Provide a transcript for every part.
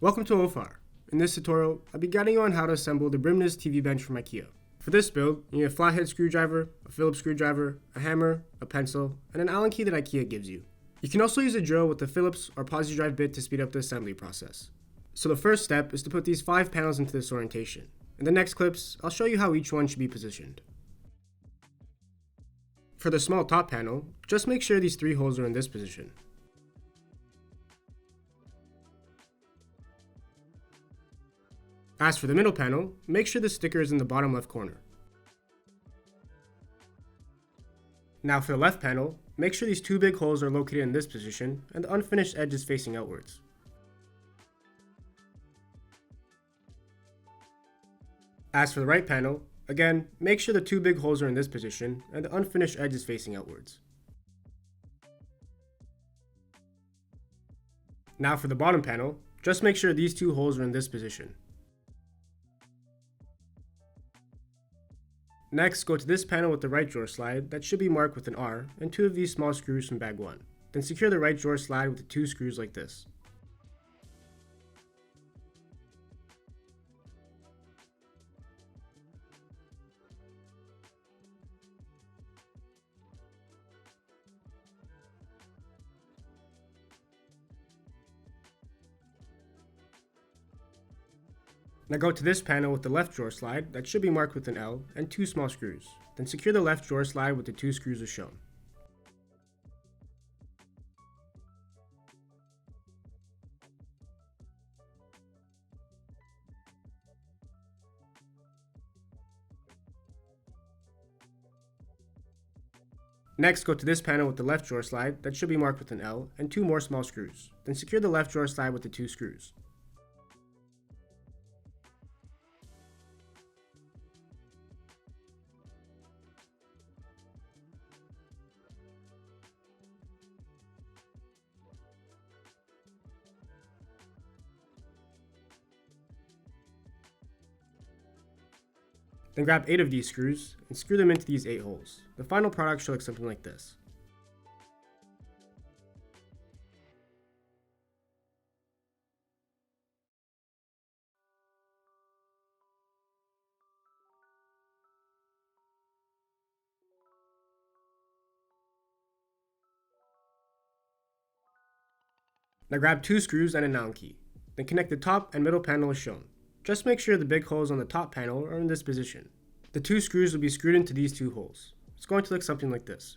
Welcome to OFAR. In this tutorial, I'll be guiding you on how to assemble the Brimnes TV Bench from IKEA. For this build, you need a flathead screwdriver, a Phillips screwdriver, a hammer, a pencil, and an Allen key that IKEA gives you. You can also use a drill with the Phillips or posi drive bit to speed up the assembly process. So the first step is to put these 5 panels into this orientation. In the next clips, I'll show you how each one should be positioned. For the small top panel, just make sure these 3 holes are in this position. As for the middle panel, make sure the sticker is in the bottom left corner. Now for the left panel, make sure these 2 big holes are located in this position and the unfinished edge is facing outwards. As for the right panel, again, make sure the 2 big holes are in this position and the unfinished edge is facing outwards. Now for the bottom panel, just make sure these 2 holes are in this position. Next, go to this panel with the right drawer slide that should be marked with an R and 2 of these small screws from bag 1. Then secure the right drawer slide with the 2 screws like this. Now go to this panel with the left drawer slide that should be marked with an L and 2 small screws. Then secure the left drawer slide with the 2 screws as shown. Next, go to this panel with the left drawer slide that should be marked with an L and 2 more small screws. Then secure the left drawer slide with the 2 screws. Then grab 8 of these screws and screw them into these 8 holes. The final product should look something like this. Now grab 2 screws and an Allen key. Then connect the top and middle panel as shown. Just make sure the big holes on the top panel are in this position. The 2 screws will be screwed into these 2 holes. It's going to look something like this.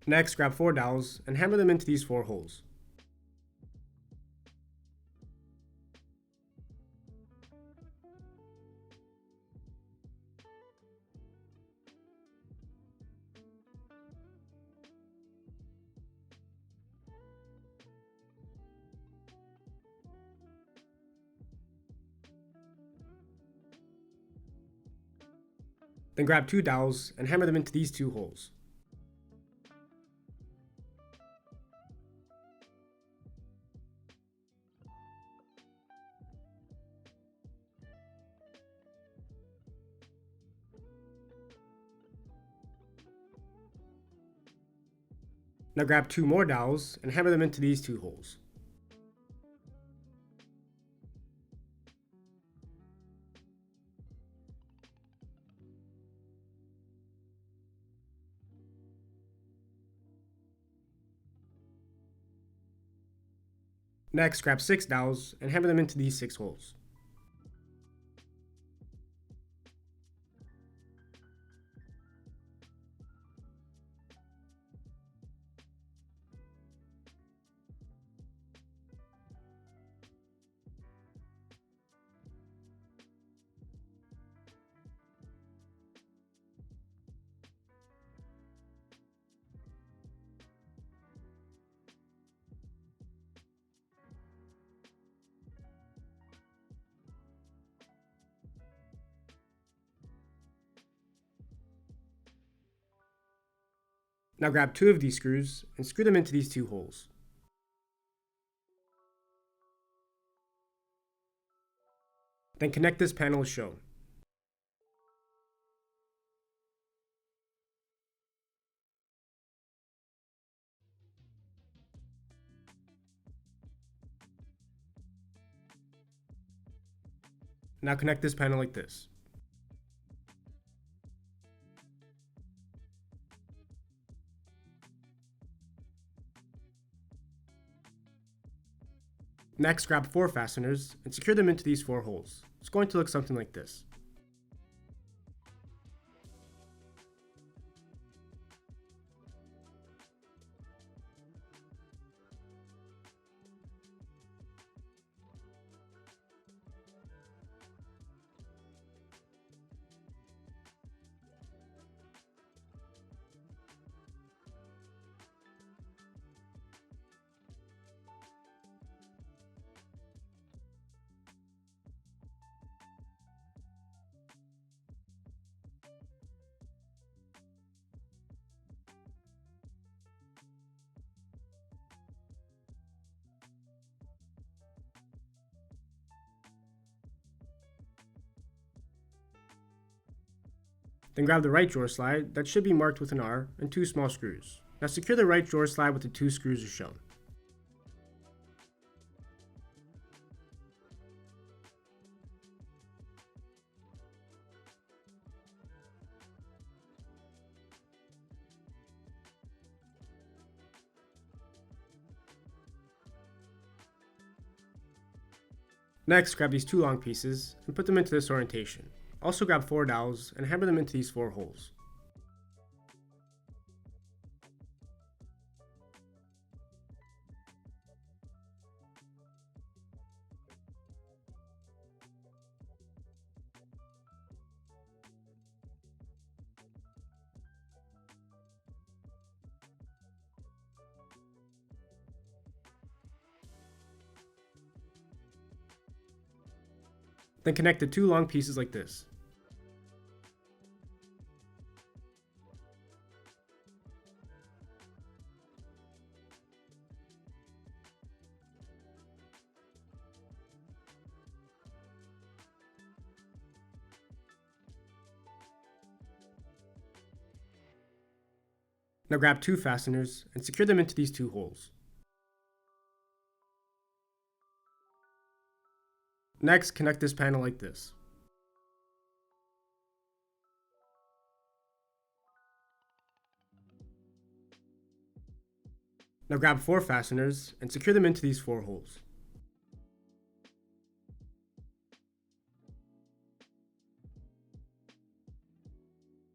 Next, grab 4 dowels and hammer them into these 4 holes. Then grab 2 dowels and hammer them into these 2 holes. Now grab 2 more dowels and hammer them into these 2 holes. Next, grab 6 dowels and hammer them into these 6 holes. Now grab 2 of these screws and screw them into these 2 holes. Then connect this panel as shown. Now connect this panel like this. Next, grab 4 fasteners and secure them into these 4 holes. It's going to look something like this. Then grab the right drawer slide that should be marked with an R and 2 small screws. Now secure the right drawer slide with the 2 screws as shown. Next, grab these 2 long pieces and put them into this orientation. Also grab 4 dowels and hammer them into these 4 holes. Then connect the 2 long pieces like this. Now grab 2 fasteners and secure them into these 2 holes. Next, connect this panel like this. Now grab 4 fasteners and secure them into these 4 holes.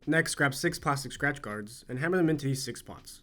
Next, grab 6 plastic scratch guards and hammer them into these 6 spots.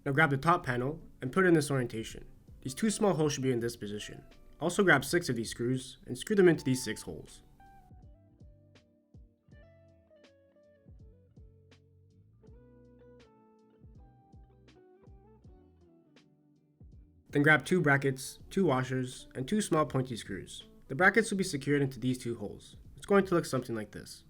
Now grab the top panel and put it in this orientation. These 2 small holes should be in this position. Also grab 6 of these screws and screw them into these 6 holes. Then grab 2 brackets, 2 washers, and 2 small pointy screws. The brackets will be secured into these 2 holes. It's going to look something like this.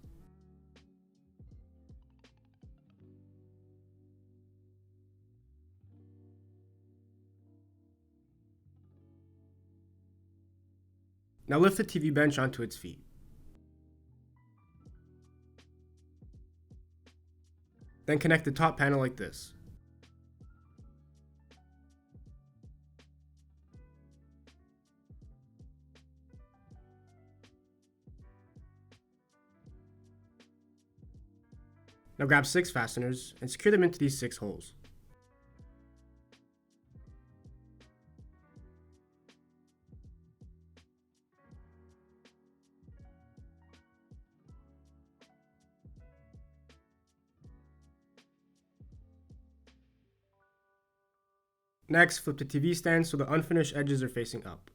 Now lift the TV bench onto its feet. Then connect the top panel like this. Now grab 6 fasteners and secure them into these 6 holes. Next, flip the TV stand so the unfinished edges are facing up.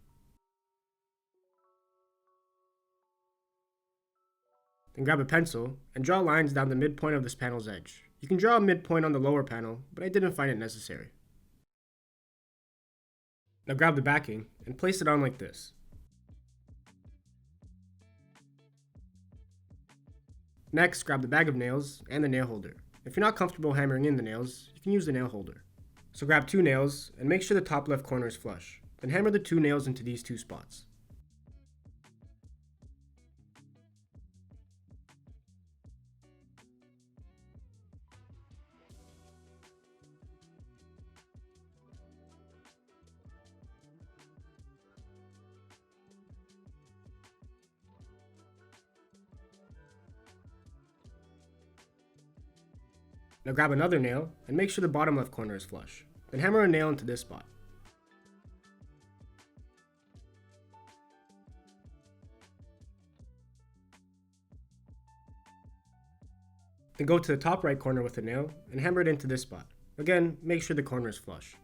Then grab a pencil and draw lines down the midpoint of this panel's edge. You can draw a midpoint on the lower panel, but I didn't find it necessary. Now grab the backing and place it on like this. Next, grab the bag of nails and the nail holder. If you're not comfortable hammering in the nails, you can use the nail holder. So grab 2 nails and make sure the top left corner is flush. Then hammer the 2 nails into these 2 spots. Now grab another nail and make sure the bottom left corner is flush. Then hammer a nail into this spot. Then go to the top right corner with a nail and hammer it into this spot. Again, make sure the corner is flush.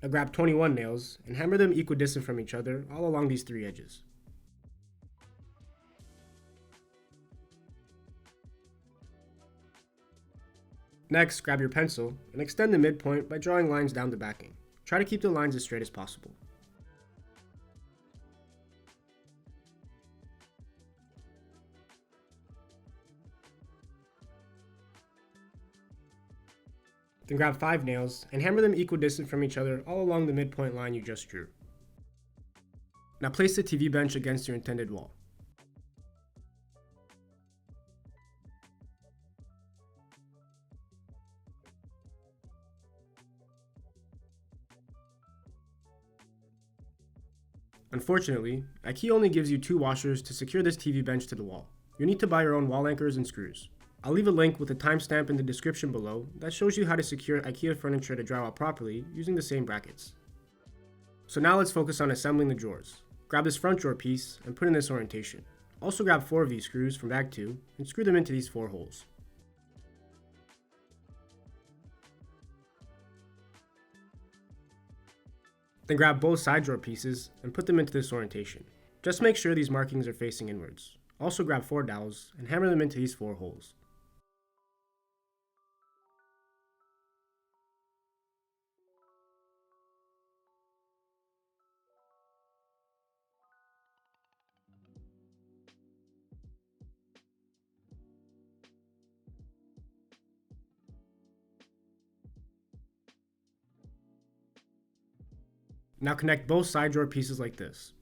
Now grab 21 nails and hammer them equidistant from each other all along these 3 edges. Next, grab your pencil and extend the midpoint by drawing lines down the backing. Try to keep the lines as straight as possible. Then grab 5 nails and hammer them equidistant from each other all along the midpoint line you just drew. Now place the TV bench against your intended wall. Unfortunately, IKEA only gives you 2 washers to secure this TV bench to the wall. You need to buy your own wall anchors and screws. I'll leave a link with a timestamp in the description below that shows you how to secure IKEA furniture to dry out properly using the same brackets. So now let's focus on assembling the drawers. Grab this front drawer piece and put in this orientation. Also grab 4 of these screws from bag 2 and screw them into these 4 holes. Then grab both side drawer pieces and put them into this orientation. Just make sure these markings are facing inwards. Also grab 4 dowels and hammer them into these 4 holes. Now connect both side drawer pieces like this.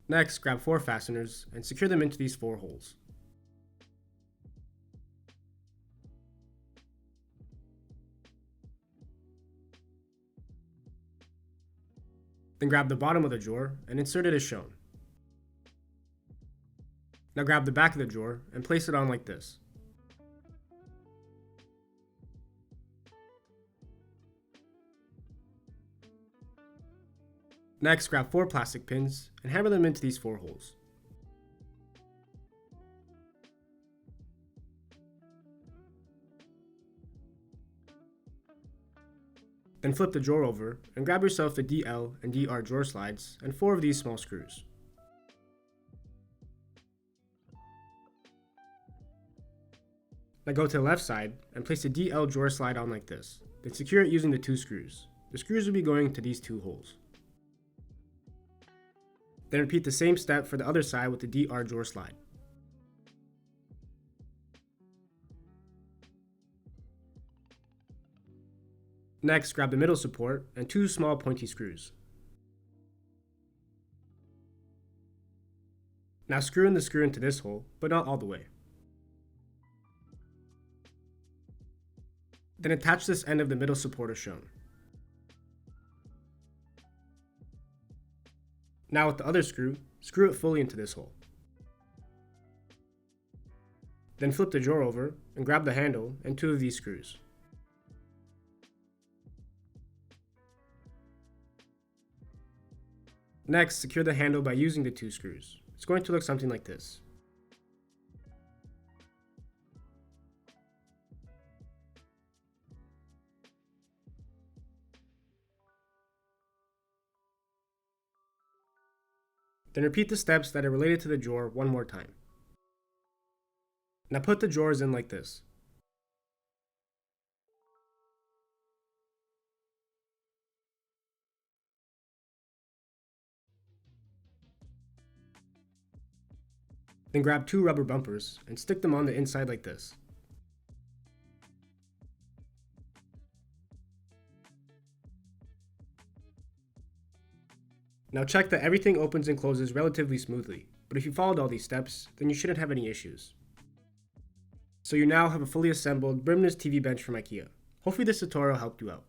Next, grab 4 fasteners and secure them into these 4 holes. Then grab the bottom of the drawer and insert it as shown. Now grab the back of the drawer and place it on like this. Next, grab 4 plastic pins and hammer them into these 4 holes. Then flip the drawer over and grab yourself the DL and DR drawer slides and 4 of these small screws. Now go to the left side and place the DL drawer slide on like this. Then secure it using the 2 screws. The screws will be going to these 2 holes. Then repeat the same step for the other side with the DR drawer slide. Next, grab the middle support and 2 small pointy screws. Now screw in the screw into this hole, but not all the way. Then attach this end of the middle supporter shown. Now with the other screw, screw it fully into this hole. Then flip the drawer over and grab the handle and 2 of these screws. Next, secure the handle by using the 2 screws. It's going to look something like this. Then repeat the steps that are related to the drawer one more time. Now put the drawers in like this. Then grab 2 rubber bumpers and stick them on the inside like this. Now check that everything opens and closes relatively smoothly, but if you followed all these steps, then you shouldn't have any issues. So you now have a fully assembled Brimnes TV bench from IKEA. Hopefully this tutorial helped you out.